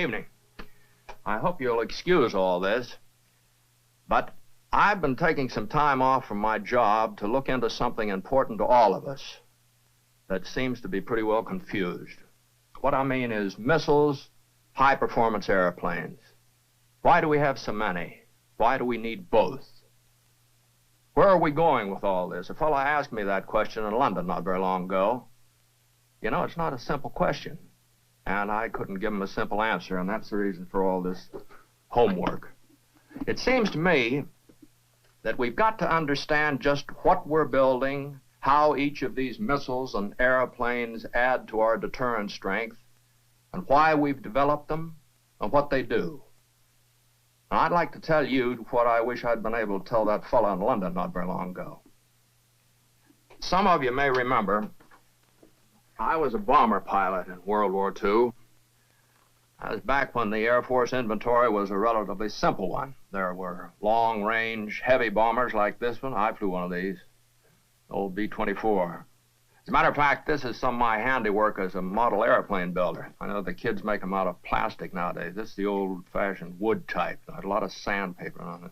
evening. I hope you'll excuse all this, but I've been taking some time off from my job to look into something important to all of us that seems to be pretty well confused. What I mean is missiles, high-performance airplanes. Why do we have so many? Why do we need both? Where are we going with all this? A fellow asked me that question in London not very long ago. You know, it's not a simple question, and I couldn't give him a simple answer, and that's the reason for all this homework. It seems to me that we've got to understand just what we're building, how each of these missiles and airplanes add to our deterrent strength, and why we've developed them, and what they do. And I'd like to tell you what I wish I'd been able to tell that fellow in London not very long ago. Some of you may remember, I was a bomber pilot in World War II. That was back when the Air Force inventory was a relatively simple one. There were long-range, heavy bombers like this one. I flew one of these, old B-24. As a matter of fact, this is some of my handiwork as a model airplane builder. I know the kids make them out of plastic nowadays. This is the old-fashioned wood type. I had a lot of sandpaper on it.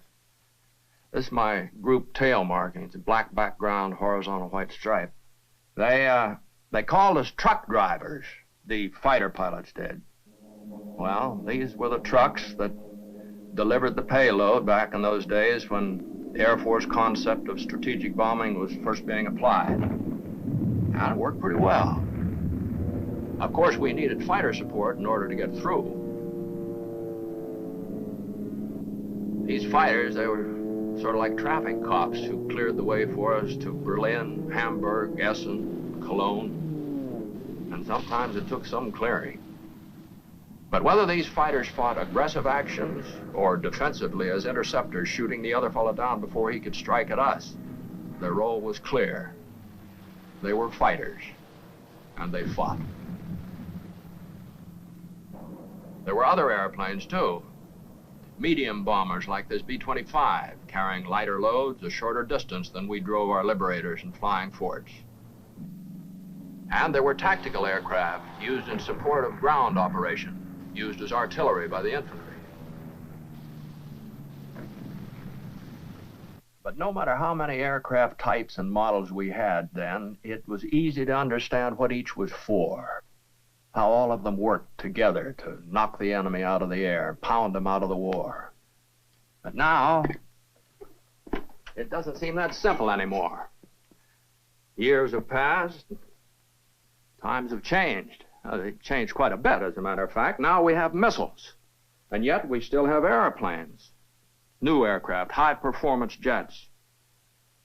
This is my group tail markings, a black background, horizontal white stripe. They called us truck drivers, the fighter pilots did. Well, these were the trucks that delivered the payload back in those days when the Air Force concept of strategic bombing was first being applied. And it worked pretty well. Of course, we needed fighter support in order to get through. These fighters, they were sort of like traffic cops who cleared the way for us to Berlin, Hamburg, Essen, Cologne. And sometimes it took some clearing. But whether these fighters fought aggressive actions or defensively as interceptors shooting the other fellow down before he could strike at us, their role was clear. They were fighters, and they fought. There were other airplanes, too. Medium bombers like this B-25, carrying lighter loads a shorter distance than we drove our Liberators and flying forts. And there were tactical aircraft used in support of ground operation, used as artillery by the infantry. But no matter how many aircraft types and models we had then, it was easy to understand what each was for, how all of them worked together to knock the enemy out of the air, pound them out of the war. But now, it doesn't seem that simple anymore. Years have passed, times have changed. They've changed quite a bit, as a matter of fact. Now we have missiles, and yet we still have airplanes, new aircraft, high-performance jets.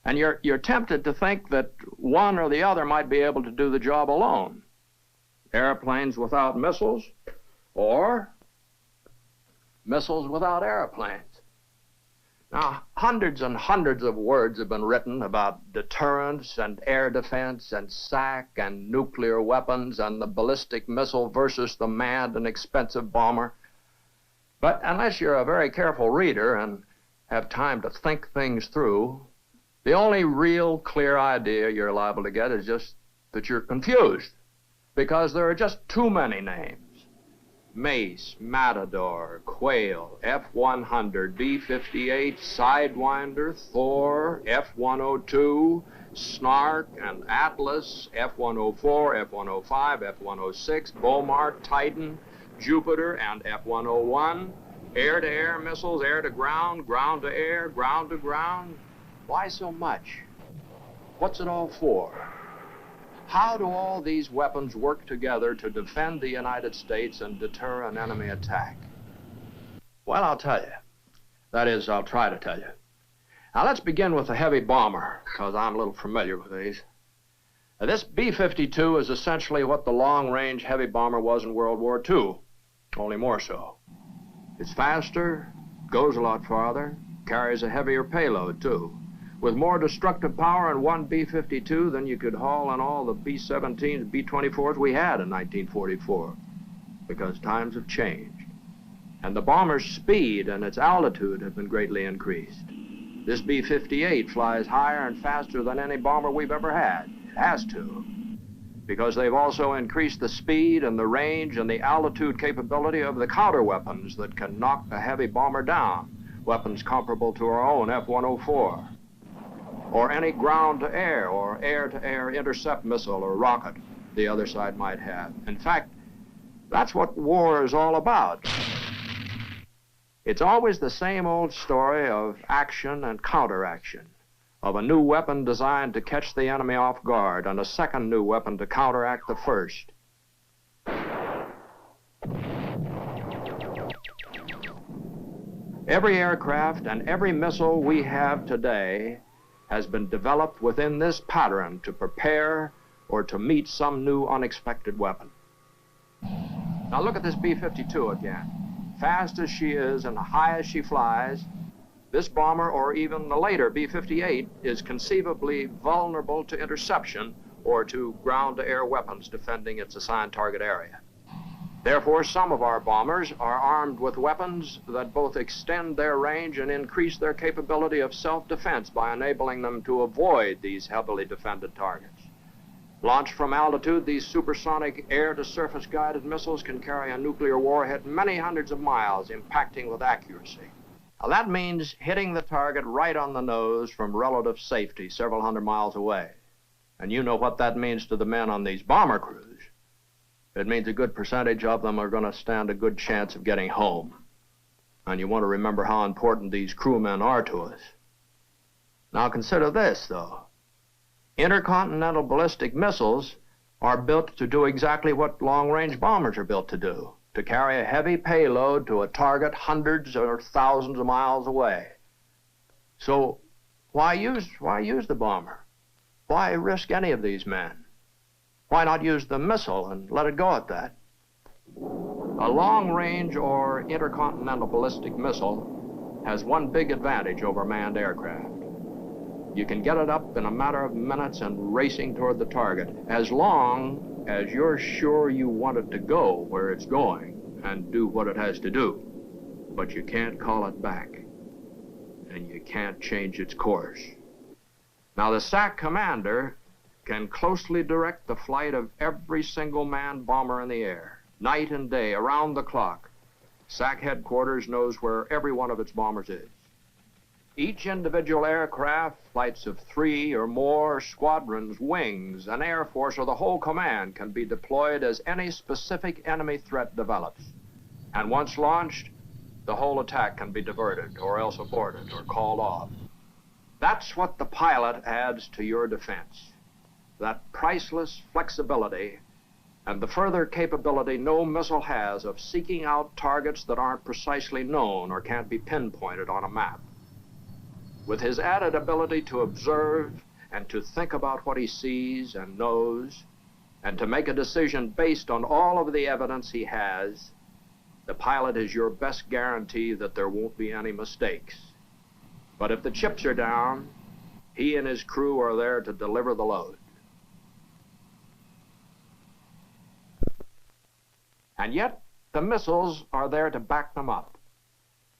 And you're tempted to think that one or the other might be able to do the job alone. Airplanes without missiles, or missiles without airplanes. Now, hundreds and hundreds of words have been written about deterrence and air defense and SAC and nuclear weapons and the ballistic missile versus the manned and expensive bomber. But unless you're a very careful reader and have time to think things through, the only real clear idea you're liable to get is just that you're confused, because there are just too many names. Mace, Matador, Quail, F-100, B-58, Sidewinder, Thor, F-102, Snark, and Atlas, F-104, F-105, F-106, Bomar, Titan, Jupiter, and F-101, air-to-air missiles, air-to-ground, ground-to-air, ground-to-ground. Why so much? What's it all for? How do all these weapons work together to defend the United States and deter an enemy attack? Well, I'll tell you. That is, I'll try to tell you. Now, let's begin with the heavy bomber, because I'm a little familiar with these. Now, this B-52 is essentially what the long-range heavy bomber was in World War II, only more so. It's faster, goes a lot farther, carries a heavier payload, too, with more destructive power in one B-52 than you could haul in all the B-17s, B-24s we had in 1944, because times have changed. And the bomber's speed and its altitude have been greatly increased. This B-58 flies higher and faster than any bomber we've ever had. It has to. because they've also increased the speed and the range and the altitude capability of the counter weapons that can knock a heavy bomber down, weapons comparable to our own F-104, or any ground-to-air or air-to-air intercept missile or rocket the other side might have. In fact, that's what war is all about. It's always the same old story of action and counteraction, of a new weapon designed to catch the enemy off guard and a second new weapon to counteract the first. Every aircraft and every missile we have today has been developed within this pattern to prepare or to meet some new unexpected weapon. Now look at this B-52 again. Fast as she is and high as she flies, this bomber, or even the later B-58, is conceivably vulnerable to interception or to ground-to-air weapons defending its assigned target area. Therefore, some of our bombers are armed with weapons that both extend their range and increase their capability of self-defense by enabling them to avoid these heavily defended targets. Launched from altitude, these supersonic air-to-surface guided missiles can carry a nuclear warhead many hundreds of miles, impacting with accuracy. Now, that means hitting the target right on the nose from relative safety several hundred miles away. And you know what that means to the men on these bomber crews. It means a good percentage of them are going to stand a good chance of getting home. And you want to remember how important these crewmen are to us. Now consider this, though. Intercontinental ballistic missiles are built to do exactly what long-range bombers are built to do, to carry a heavy payload to a target hundreds or thousands of miles away. So why use the bomber? Why risk any of these men? Why not use the missile and let it go at that? A long-range or intercontinental ballistic missile has one big advantage over manned aircraft. You can get it up in a matter of minutes and racing toward the target, as long as you're sure you want it to go where it's going and do what it has to do. But you can't call it back, and you can't change its course. Now, the SAC commander can closely direct the flight of every single manned bomber in the air, night and day, around the clock. SAC headquarters knows where every one of its bombers is. Each individual aircraft, flights of 3 or more squadrons, wings, an air force, or the whole command can be deployed as any specific enemy threat develops. And once launched, the whole attack can be diverted, or else aborted, or called off. That's what the pilot adds to your defense. That priceless flexibility and the further capability no missile has of seeking out targets that aren't precisely known or can't be pinpointed on a map. With his added ability to observe and to think about what he sees and knows, and to make a decision based on all of the evidence he has, the pilot is your best guarantee that there won't be any mistakes. But if the chips are down, he and his crew are there to deliver the load. And yet, the missiles are there to back them up.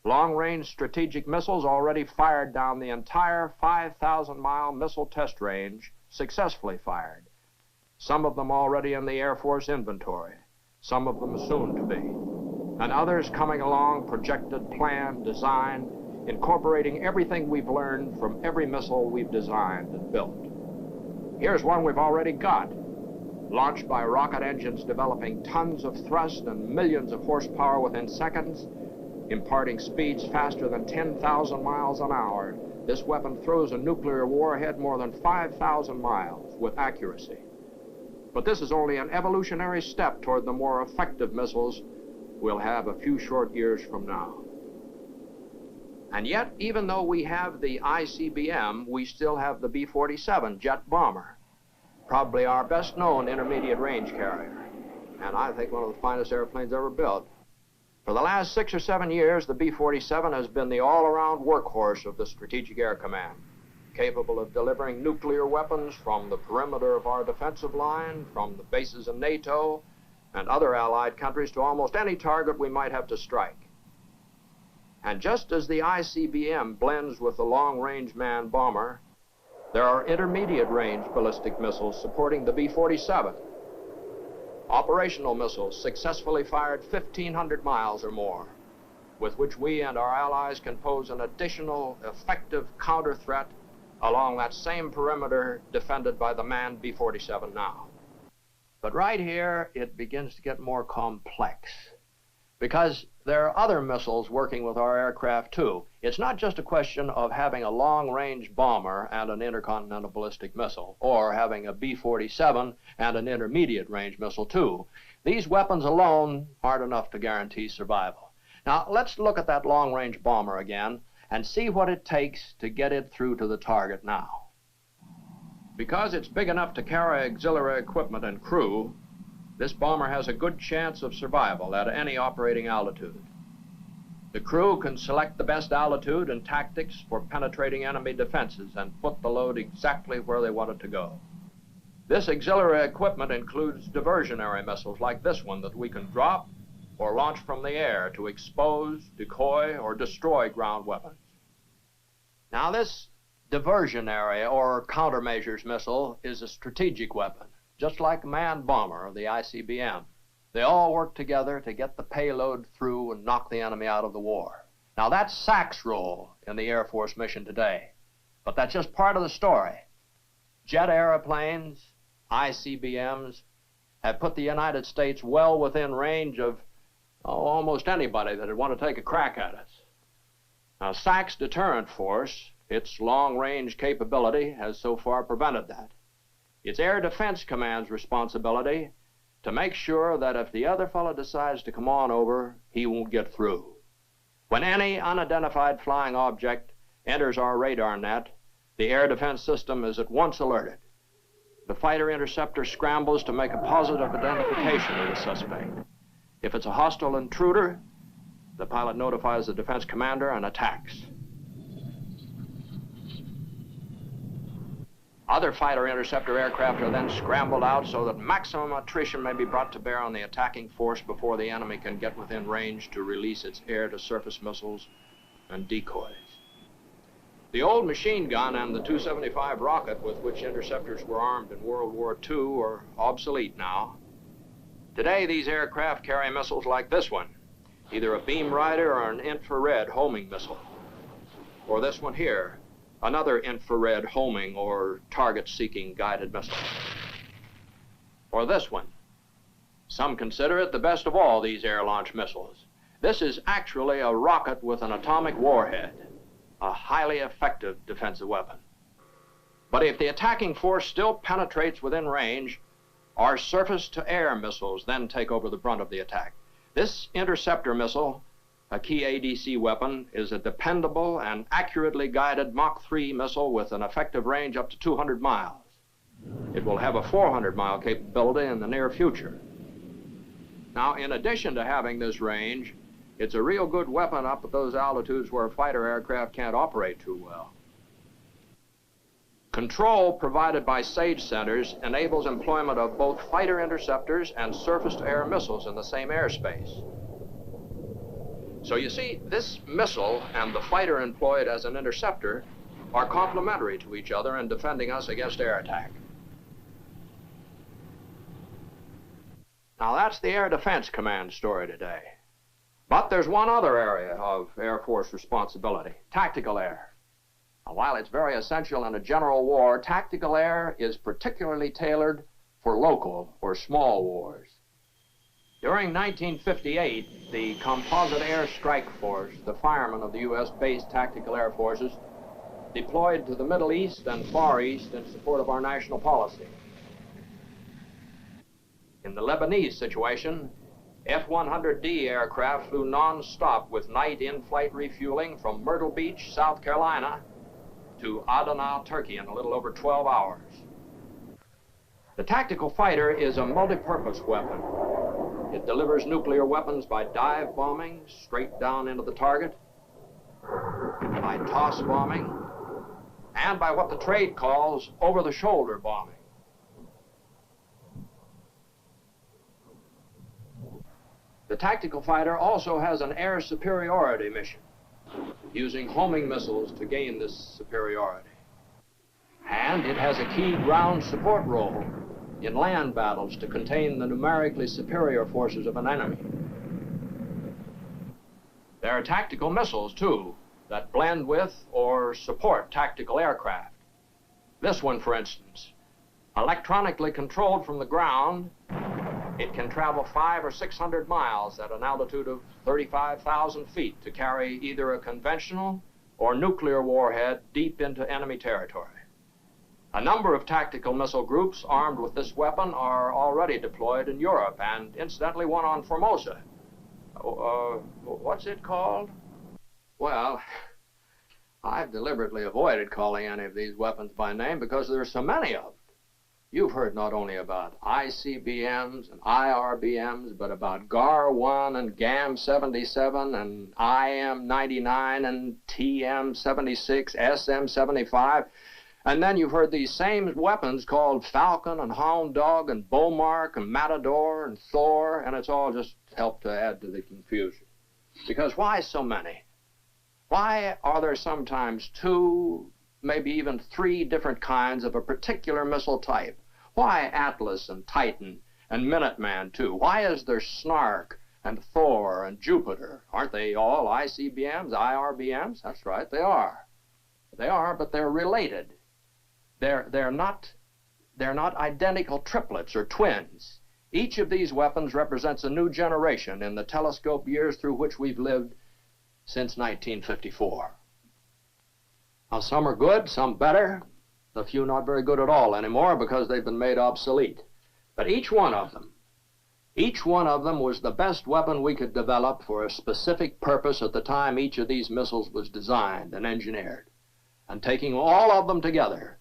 Long-range strategic missiles already fired down the entire 5,000-mile missile test range, successfully fired. Some of them already in the Air Force inventory, some of them soon to be, and others coming along projected, planned, designed, incorporating everything we've learned from every missile we've designed and built. Here's one we've already got, launched by rocket engines developing tons of thrust and millions of horsepower within seconds, imparting speeds faster than 10,000 miles an hour. This weapon throws a nuclear warhead more than 5,000 miles with accuracy. But this is only an evolutionary step toward the more effective missiles we'll have a few short years from now. And yet, even though we have the I.C.B.M., we still have the B-47 jet bomber, probably our best known intermediate range carrier, and I think one of the finest airplanes ever built. For the last 6 or 7 years, the B-47 has been the all-around workhorse of the Strategic Air Command, capable of delivering nuclear weapons from the perimeter of our defensive line, from the bases in NATO and other allied countries to almost any target we might have to strike. And just as the I.C.B.M. blends with the long-range man-bomber, there are intermediate-range ballistic missiles supporting the B-47, Operational missiles successfully fired 1,500 miles or more, with which we and our allies can pose an additional effective counter threat along that same perimeter defended by the manned B-47 now. But right here, it begins to get more complex, because there are other missiles working with our aircraft too. It's not just a question of having a long-range bomber and an intercontinental ballistic missile, or having a B-47 and an intermediate-range missile too. These weapons alone aren't enough to guarantee survival. Now, let's look at that long-range bomber again and see what it takes to get it through to the target now. Because it's big enough to carry auxiliary equipment and crew, this bomber has a good chance of survival at any operating altitude. The crew can select the best altitude and tactics for penetrating enemy defenses and put the load exactly where they want it to go. This auxiliary equipment includes diversionary missiles like this one that we can drop or launch from the air to expose, decoy, or destroy ground weapons. Now, this diversionary or countermeasures missile is a strategic weapon, just like a manned bomber or the I.C.B.M. They all work together to get the payload through and knock the enemy out of the war. Now, that's SAC's role in the Air Force mission today, but that's just part of the story. Jet airplanes, I.C.B.M.s, have put the United States well within range of almost anybody that would want to take a crack at us. Now, SAC's deterrent force, its long-range capability, has so far prevented that. It's Air Defense Command's responsibility to make sure that if the other fellow decides to come on over, he won't get through. When any unidentified flying object enters our radar net, the air defense system is at once alerted. The fighter interceptor scrambles to make a positive identification of the suspect. If it's a hostile intruder, the pilot notifies the defense commander and attacks. Other fighter interceptor aircraft are then scrambled out so that maximum attrition may be brought to bear on the attacking force before the enemy can get within range to release its air-to-surface missiles and decoys. The old machine gun and the 275 rocket with which interceptors were armed in World War II are obsolete now. Today, these aircraft carry missiles like this one, either a beam rider or an infrared homing missile. Or this one here, another infrared homing or target-seeking guided missile. Or this one. Some consider it the best of all these air-launched missiles. This is actually a rocket with an atomic warhead, a highly effective defensive weapon. But if the attacking force still penetrates within range, our surface-to-air missiles then take over the brunt of the attack. This interceptor missile, a key ADC weapon, is a dependable and accurately guided Mach 3 missile with an effective range up to 200 miles. It will have a 400-mile capability in the near future. Now, in addition to having this range, it's a real good weapon up at those altitudes where fighter aircraft can't operate too well. Control provided by SAGE centers enables employment of both fighter interceptors and surface-to-air missiles in the same airspace. So you see, this missile and the fighter employed as an interceptor are complementary to each other in defending us against air attack. Now, that's the Air Defense Command story today. But there's one other area of Air Force responsibility, tactical air. Now, while it's very essential in a general war, tactical air is particularly tailored for local or small wars. During 1958, the Composite Air Strike Force, the firemen of the U.S.-based tactical air forces, deployed to the Middle East and Far East in support of our national policy. In the Lebanese situation, F-100D aircraft flew non-stop with night in-flight refueling from Myrtle Beach, South Carolina, to Adana, Turkey in a little over 12 hours. The tactical fighter is a multi-purpose weapon. It delivers nuclear weapons by dive bombing straight down into the target, by toss bombing, and by what the trade calls over-the-shoulder bombing. The tactical fighter also has an air superiority mission, using homing missiles to gain this superiority. And it has a key ground support role, in land battles to contain the numerically superior forces of an enemy. There are tactical missiles, too, that blend with or support tactical aircraft. This one, for instance, electronically controlled from the ground, it can travel 500 or 600 miles at an altitude of 35,000 feet to carry either a conventional or nuclear warhead deep into enemy territory. A number of tactical missile groups armed with this weapon are already deployed in Europe, and incidentally one on Formosa. What's it called? Well, I've deliberately avoided calling any of these weapons by name because there are so many of them. You've heard not only about I.C.B.M.s and I.R.B.M.s, but about GAR-1 and GAM-77 and I.M.99 and T.M.76, S.M.75. And then you've heard these same weapons called Falcon and Hound Dog and Beaumark and Matador and Thor, and it's all just helped to add to the confusion. Because why so many? Why are there sometimes 2, maybe even 3 different kinds of a particular missile type? Why Atlas and Titan and Minuteman, too? Why is there Snark and Thor and Jupiter? Aren't they all I.C.B.M.s, I.R.B.M.s? That's right, they are. They are, but they're related. They're not identical triplets or twins. Each of these weapons represents a new generation in the telescope years through which we've lived since 1954. Now, some are good, some better, a few not very good at all anymore because they've been made obsolete. But each one of them was the best weapon we could develop for a specific purpose at the time each of these missiles was designed and engineered. And taking all of them together,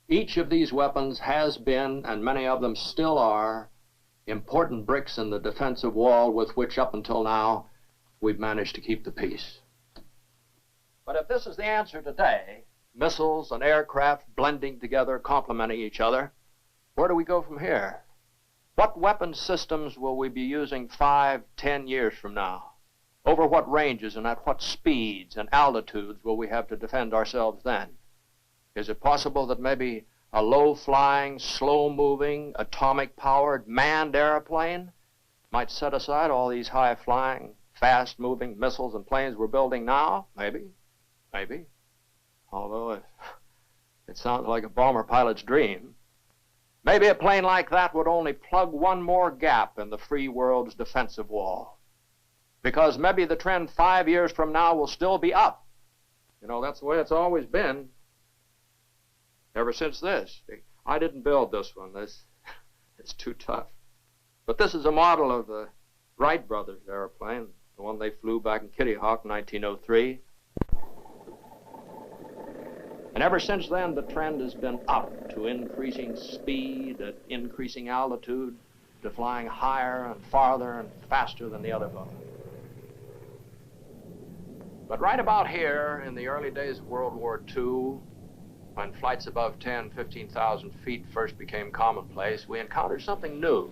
each of these weapons has been, and many of them still are, important bricks in the defensive wall with which, up until now, we've managed to keep the peace. But if this is the answer today, missiles and aircraft blending together, complementing each other, where do we go from here? What weapon systems will we be using 5, 10 years from now? Over what ranges and at what speeds and altitudes will we have to defend ourselves then? Is it possible that maybe a low-flying, slow-moving, atomic-powered, manned airplane might set aside all these high-flying, fast-moving missiles and planes we're building now? Maybe. Maybe. Although it sounds like a bomber pilot's dream. Maybe a plane like that would only plug one more gap in the free world's defensive wall. Because maybe the trend 5 years from now will still be up. You know, that's the way it's always been. Ever since this. I didn't build this one. It's too tough. But this is a model of the Wright brothers airplane, the one they flew back in Kitty Hawk in 1903. And ever since then, the trend has been up to increasing speed, at increasing altitude, to flying higher and farther and faster than the other boat. But right about here, in the early days of World War II, when flights above 10, 15,000 feet first became commonplace, we encountered something new.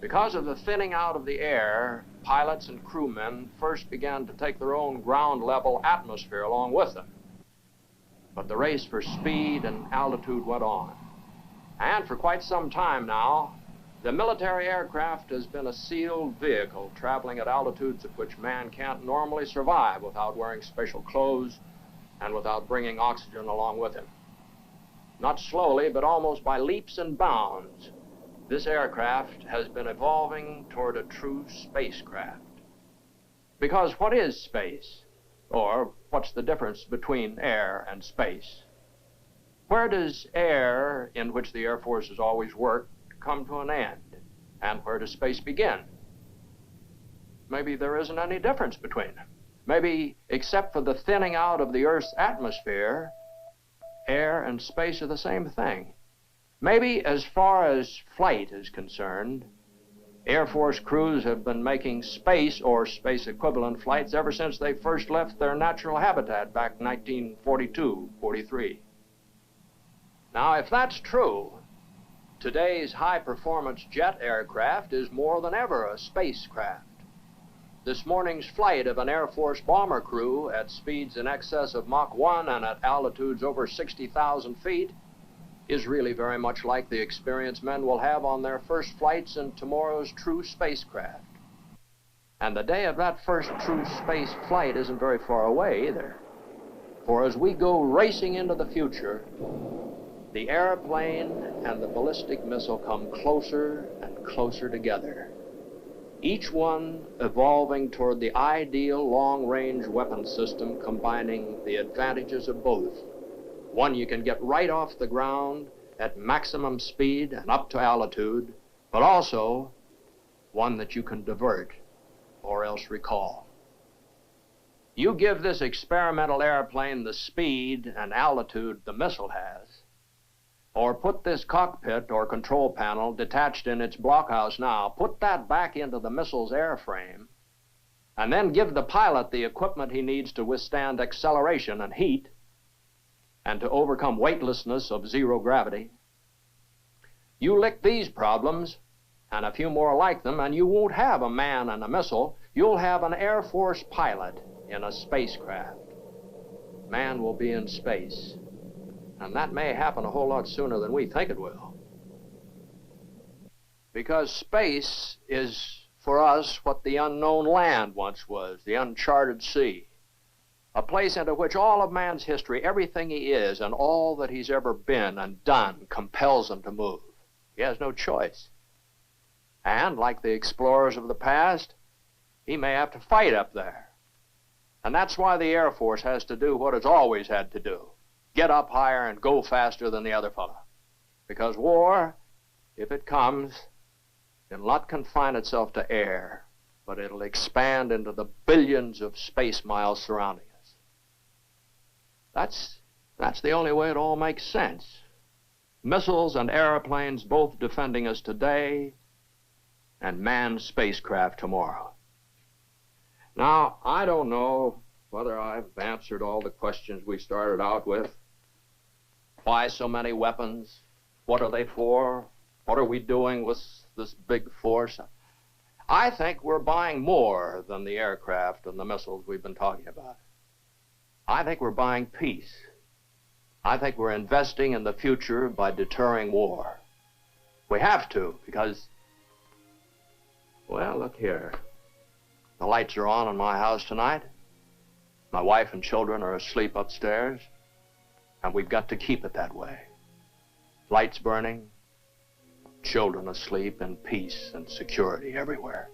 Because of the thinning out of the air, pilots and crewmen first began to take their own ground-level atmosphere along with them. But the race for speed and altitude went on. And for quite some time now, the military aircraft has been a sealed vehicle traveling at altitudes at which man can't normally survive without wearing special clothes and without bringing oxygen along with him. Not slowly, but almost by leaps and bounds, this aircraft has been evolving toward a true spacecraft. Because what is space? Or what's the difference between air and space? Where does air, in which the Air Force has always worked, come to an end? And where does space begin? Maybe there isn't any difference between them. Maybe, except for the thinning out of the Earth's atmosphere, air and space are the same thing. Maybe, as far as flight is concerned, Air Force crews have been making space or space equivalent flights ever since they first left their natural habitat back in 1942, 43. Now, if that's true, today's high-performance jet aircraft is more than ever a spacecraft. This morning's flight of an Air Force bomber crew at speeds in excess of Mach 1 and at altitudes over 60,000 feet is really very much like the experience men will have on their first flights in tomorrow's true spacecraft. And the day of that first true space flight isn't very far away either. For as we go racing into the future, the airplane and the ballistic missile come closer and closer together, each one evolving toward the ideal long-range weapon system combining the advantages of both. One you can get right off the ground at maximum speed and up to altitude, but also one that you can divert or else recall. You give this experimental airplane the speed and altitude the missile has, or put this cockpit or control panel detached in its blockhouse now, put that back into the missile's airframe, and then give the pilot the equipment he needs to withstand acceleration and heat and to overcome weightlessness of zero gravity. You lick these problems and a few more like them, and you won't have a man and a missile. You'll have an Air Force pilot in a spacecraft. Man will be in space. And that may happen a whole lot sooner than we think it will. Because space is, for us, what the unknown land once was, the uncharted sea. A place into which all of man's history, everything he is and all that he's ever been and done, compels him to move. He has no choice. And, like the explorers of the past, he may have to fight up there. And that's why the Air Force has to do what it's always had to do. Get up higher and go faster than the other fella. Because war, if it comes, it'll not confine itself to air, but it'll expand into the billions of space miles surrounding us. That's the only way it all makes sense. Missiles and airplanes both defending us today, and manned spacecraft tomorrow. Now, I don't know whether I've answered all the questions we started out with. Why so many weapons? What are they for? What are we doing with this big force? I think we're buying more than the aircraft and the missiles we've been talking about. I think we're buying peace. I think we're investing in the future by deterring war. We have to, because, well, look here. The lights are on in my house tonight. My wife and children are asleep upstairs. And we've got to keep it that way. Lights burning, children asleep, and peace and security everywhere.